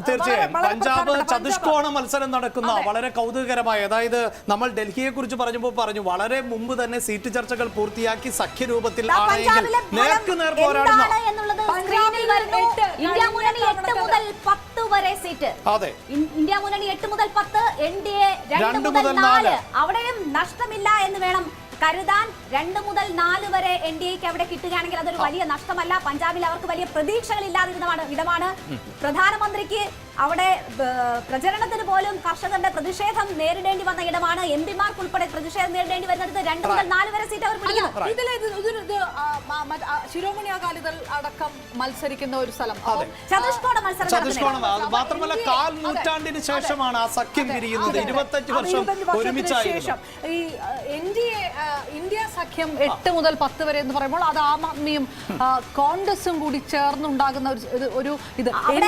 തീർച്ചയായും പഞ്ചാബ് ചതുഷ്കോണ മത്സരം നടക്കുന്ന വളരെ കൗതുകകരമായ, അതായത് നമ്മൾ ഡൽഹിയെ കുറിച്ച് പറഞ്ഞു വളരെ മുമ്പ് തന്നെ സീറ്റ് ചർച്ചകൾ പൂർത്തിയാക്കി സഖ്യരൂപത്തിൽ ആണെങ്കിൽ നേർക്കുനേർ പോരാടുന്ന ഇന്ത്യ മുന്നണി 8 മുതൽ 10 വരെ സീറ്റ്. അതെ, ഇന്ത്യ മുന്നണി 8 മുതൽ 10, NDA 2 മുതൽ 4. അവിടെയും നഷ്ടമില്ല എന്ന് വേണം കരുതാൻ. 2 മുതൽ 4 വരെ NDAക്ക് അവിടെ കിട്ടുകയാണെങ്കിൽ അതൊരു വലിയ നഷ്ടമല്ല. പഞ്ചാബിൽ അവർക്ക് വലിയ പ്രതീക്ഷകൾ ഇല്ലാതിരുന്ന ഇടമാണ്. പ്രധാനമന്ത്രിക്ക് അവിടെ പ്രചരണത്തിന് പോലും കർഷകരുടെ പ്രതിഷേധം നേരിടേണ്ടി വന്ന ഇടമാണ്. MP-മാർക്ക് ഉൾപ്പെടെ പ്രതിഷേധം നേരിടേണ്ടി വരുന്നത് 2 മുതൽ 4 വരെ സീറ്റ് അവർ പിടിക്കുന്നു. ശിരോമണി അകാലിദൾ അടക്കം മത്സരിക്കുന്ന ഒരു സ്ഥലം, ചതുഷ്കോണ മത്സരം. മാത്രമല്ല 4 നൂറ്റാണ്ടിന് ശേഷമാണ് ആ സഖ്യം പിരിയുന്നത്. 25 വർഷം ഒരുമിച്ചായിരുന്നു. ഈ ഇന്ത്യ സഖ്യം 8 മുതൽ 10 വരെ എന്ന് പറയുമ്പോൾ അത് ആം ആദ്മിയും കോൺഗ്രസും കൂടി ചേർന്നുണ്ടാകുന്ന ഒരു ഇത്